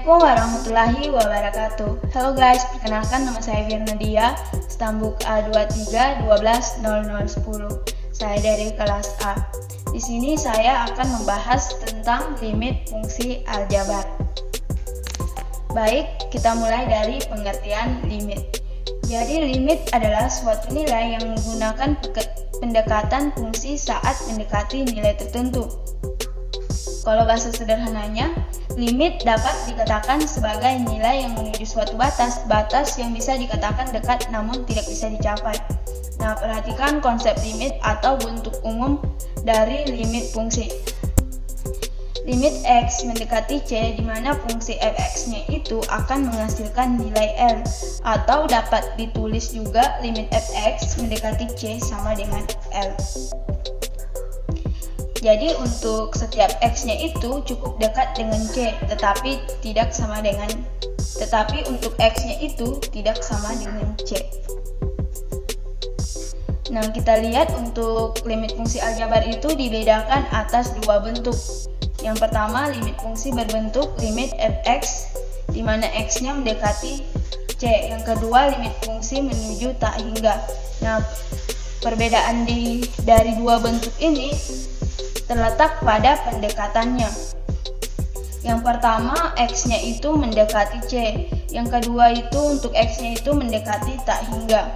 Assalamualaikum warahmatullahi wabarakatuh. Halo guys, perkenalkan nama saya Firnadia, stambuk A23120010. Saya dari kelas A. Di sini saya akan membahas tentang limit fungsi aljabar. Baik, kita mulai dari pengertian limit. Jadi limit adalah suatu nilai yang menggunakan pendekatan fungsi saat mendekati nilai tertentu. Kalau bahasa sederhananya, limit dapat dikatakan sebagai nilai yang menuju suatu batas yang bisa dikatakan dekat namun tidak bisa dicapai. Nah, perhatikan konsep limit atau bentuk umum dari limit fungsi. Limit X mendekati C di mana fungsi fx-nya itu akan menghasilkan nilai L, atau dapat ditulis juga limit fx mendekati C sama dengan L. Jadi untuk setiap x-nya itu cukup dekat dengan C, tetapi untuk x-nya itu tidak sama dengan C. Nah, kita lihat untuk limit fungsi aljabar itu dibedakan atas dua bentuk. Yang pertama, limit fungsi berbentuk limit fx di mana x-nya mendekati C. Yang kedua, limit fungsi menuju tak hingga. Nah, perbedaan dari dua bentuk ini terletak pada pendekatannya. Yang pertama, x-nya itu mendekati C. Yang kedua itu untuk x-nya itu mendekati tak hingga.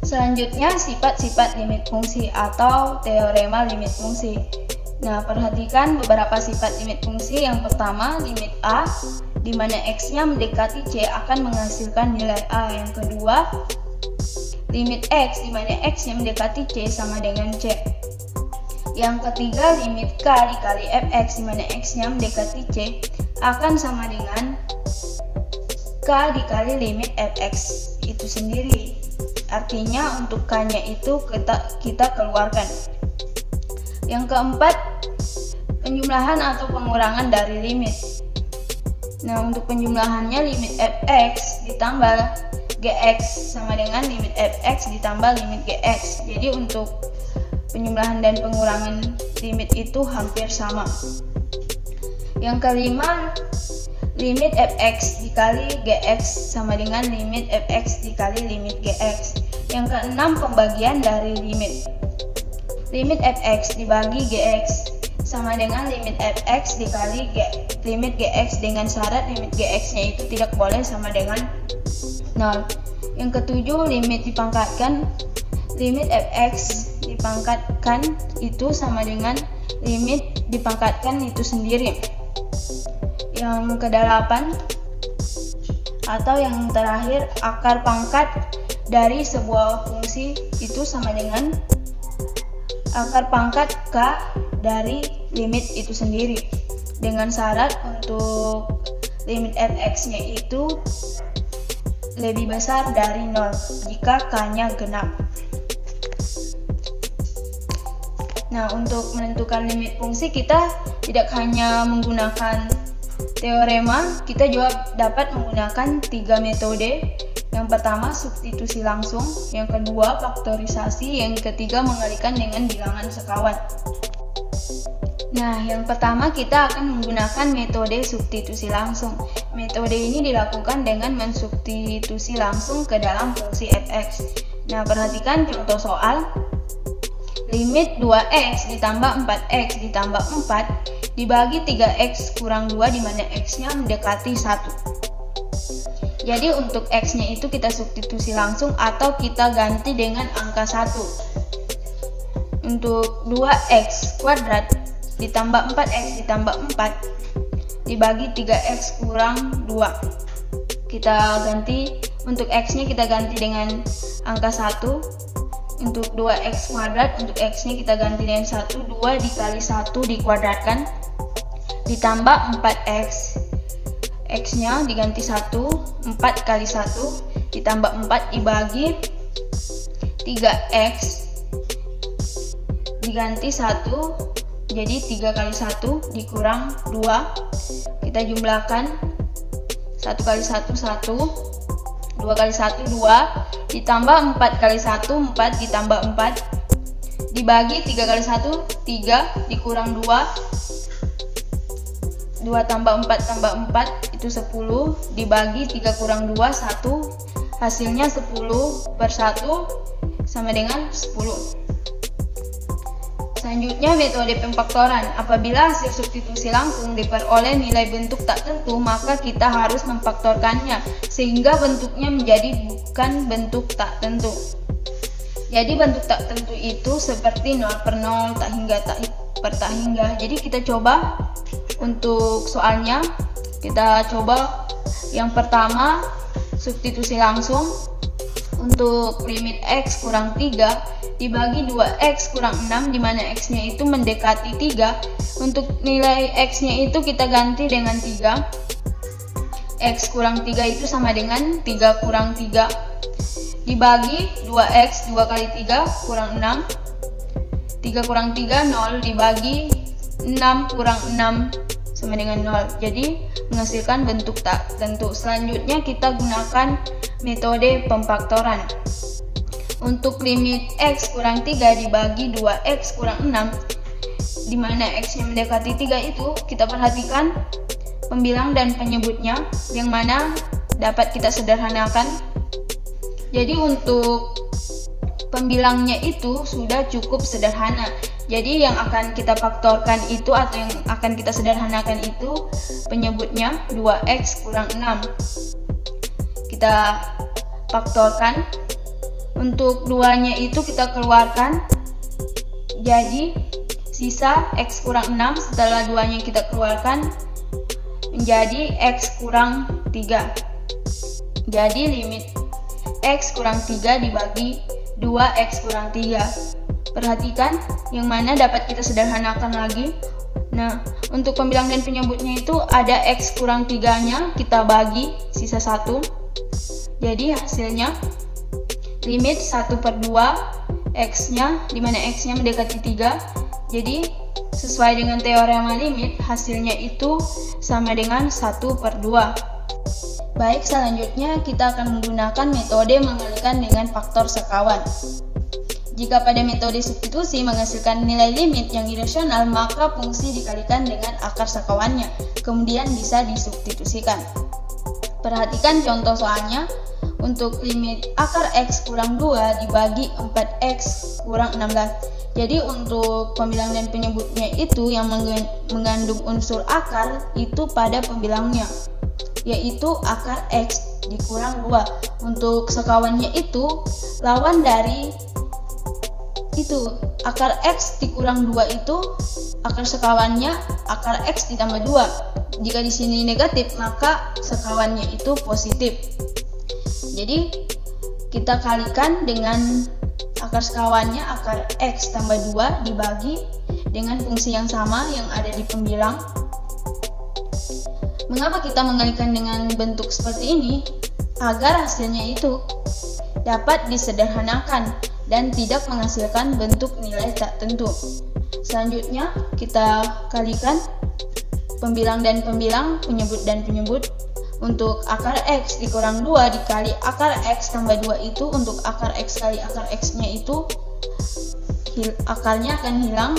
Selanjutnya, sifat-sifat limit fungsi atau teorema limit fungsi. Nah, perhatikan beberapa sifat limit fungsi. Yang pertama, limit A di mana x-nya mendekati C akan menghasilkan nilai A. Yang kedua, limit X di mana x-nya mendekati C sama dengan C. Yang ketiga, limit K dikali fx di mana x-nya mendekati C akan sama dengan K dikali limit fx itu sendiri. Artinya untuk K-nya itu kita keluarkan. Yang keempat, penjumlahan atau pengurangan dari limit. Nah, untuk penjumlahannya limit fx ditambah gx sama dengan limit fx ditambah limit gx. Jadi untuk penjumlahan dan pengurangan limit itu hampir sama. Yang kelima, limit fx dikali gx sama dengan limit fx dikali limit gx. Yang keenam, pembagian dari limit. Limit fx dibagi gx sama dengan limit fx dikali limit gx dengan syarat limit gx-nya itu tidak boleh sama dengan 0. Yang ketujuh, limit dipangkatkan. Limit fx dipangkatkan itu sama dengan limit dipangkatkan itu sendiri. Yang kedelapan atau yang terakhir, akar pangkat dari sebuah fungsi itu sama dengan akar pangkat K dari limit itu sendiri, dengan syarat untuk limit fx-nya itu lebih besar dari 0 jika K-nya genap. Nah, untuk menentukan limit fungsi kita tidak hanya menggunakan teorema, kita juga dapat menggunakan 3 metode. Yang pertama, substitusi langsung. Yang kedua, faktorisasi. Yang ketiga, mengalikan dengan bilangan sekawan. Nah, yang pertama kita akan menggunakan metode substitusi langsung. Metode ini dilakukan dengan mensubstitusi langsung ke dalam fungsi fx. Nah, perhatikan contoh soal. Limit 2x ditambah 4x ditambah 4 dibagi 3x kurang 2 di mana x-nya mendekati 1. Jadi untuk x-nya itu kita substitusi langsung atau kita ganti dengan angka 1. Untuk 2x kuadrat ditambah 4x ditambah 4 dibagi 3x kurang 2. Kita ganti, untuk x-nya kita ganti dengan angka 1. Untuk 2x kuadrat, untuk x-nya kita ganti dengan 1. 2 dikali 1 dikuadratkan ditambah 4x. X-nya diganti 1. 4 kali 1 ditambah 4 dibagi 3x diganti 1. Jadi 3 kali 1 dikurang 2. Kita jumlahkan 1 kali 1 1, 2 kali 1 2, ditambah 4 kali 1 4 ditambah 4 dibagi 3 kali 1 3 dikurang 2 2 tambah 4 tambah 4 itu 10, dibagi 3 kurang 2 1, hasilnya 10/1 sama dengan 10. Selanjutnya metode pemfaktoran. Apabila hasil substitusi langsung diperoleh nilai bentuk tak tentu, maka kita harus memfaktorkannya sehingga bentuknya menjadi bukan bentuk tak tentu. Jadi bentuk tak tentu itu seperti 0/0, tak hingga, tak per tak hingga. Jadi kita coba untuk soalnya, kita coba yang pertama substitusi langsung. Untuk limit x kurang 3 dibagi 2x kurang 6, dimana x-nya itu mendekati 3. Untuk nilai x-nya itu kita ganti dengan 3. X kurang 3 itu sama dengan 3 kurang 3. Dibagi 2x, 2 kali 3 kurang 6. 3 kurang 3, 0. Dibagi 6 kurang 6 sama dengan 0. Jadi menghasilkan bentuk tak tentu. Selanjutnya kita gunakan metode pemfaktoran. Untuk limit x kurang 3 dibagi 2x kurang 6, dimana x yang mendekati 3 itu kita perhatikan pembilang dan penyebutnya, yang mana dapat kita sederhanakan. Jadi untuk pembilangnya itu sudah cukup sederhana. Jadi yang akan kita faktorkan itu atau yang akan kita sederhanakan itu penyebutnya 2x kurang 6. Kita faktorkan. Untuk 2-nya itu kita keluarkan. Jadi sisa x kurang 6 setelah 2-nya kita keluarkan menjadi x kurang 3. Jadi limit x kurang 3 dibagi 2x kurang 3. Perhatikan yang mana dapat kita sederhanakan lagi. Nah, untuk pembilang dan penyebutnya itu ada x kurang 3-nya kita bagi sisa 1. Jadi hasilnya limit 1/2 x-nya, dimana x-nya mendekati 3. Jadi sesuai dengan teorema limit, hasilnya itu sama dengan 1/2. Baik, selanjutnya kita akan menggunakan metode mengalikan dengan faktor sekawan. Jika pada metode substitusi menghasilkan nilai limit yang irasional, maka fungsi dikalikan dengan akar sekawannya, kemudian bisa disubstitusikan. Perhatikan contoh soalnya. Untuk limit akar x kurang 2 dibagi 4x kurang 16. Jadi untuk pembilang dan penyebutnya itu yang mengandung unsur akar itu pada pembilangnya, yaitu akar x dikurang 2. Untuk sekawannya itu lawan dari itu, akar x dikurang 2 itu akar sekawannya akar x ditambah 2. Jika di sini negatif, maka sekawannya itu positif. Jadi kita kalikan dengan akar sekawannya akar x tambah 2 dibagi dengan fungsi yang sama yang ada di pembilang. Mengapa kita mengalikan dengan bentuk seperti ini? Agar hasilnya itu dapat disederhanakan dan tidak menghasilkan bentuk nilai tak tentu. Selanjutnya kita kalikan pembilang dan pembilang, penyebut dan penyebut. Untuk akar x dikurang 2 dikali akar x tambah 2 itu, untuk akar x kali akar x-nya itu akarnya akan hilang,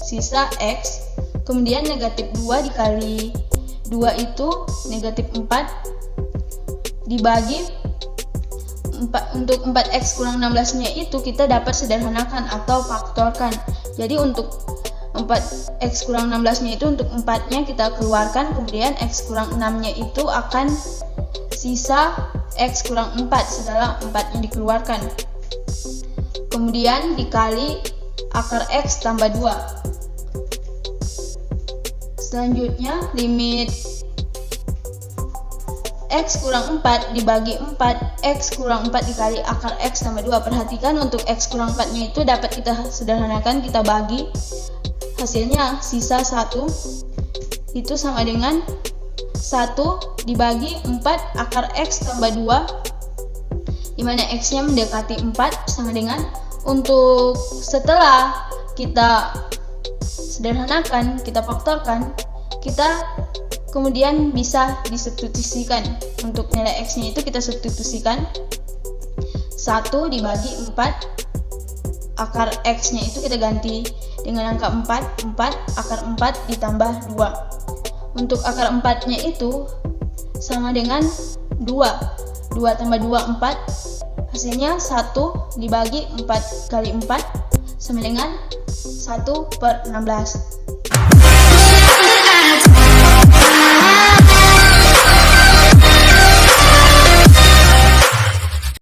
sisa x. Kemudian negatif 2 dikali 2 itu negatif 4 dibagi 4. Untuk 4x kurang 16-nya itu kita dapat sederhanakan atau faktorkan. Jadi untuk 4x kurang 16-nya itu untuk 4-nya kita keluarkan, kemudian x kurang 6-nya itu akan sisa x kurang 4 setelah 4-nya dikeluarkan. Kemudian dikali akar x tambah 2. Selanjutnya limit x kurang 4 dibagi 4, x kurang 4 dikali akar x tambah 2. Perhatikan untuk x kurang 4-nya itu dapat kita sederhanakan, kita bagi. Hasilnya sisa 1 itu sama dengan 1 dibagi 4 akar x tambah 2, dimana x-nya mendekati 4 sama dengan, untuk setelah kita sederhanakan, kita faktorkan, kita kemudian bisa disubstitusikan. Untuk nilai x-nya itu kita substitusikan 1 dibagi 4 akar x-nya itu kita ganti dengan angka 4 akar 4 ditambah 2. Untuk akar 4-nya itu sama dengan 2. 2 tambah 2, 4. Hasilnya 1 dibagi 4 kali 4 sama dengan 1/16.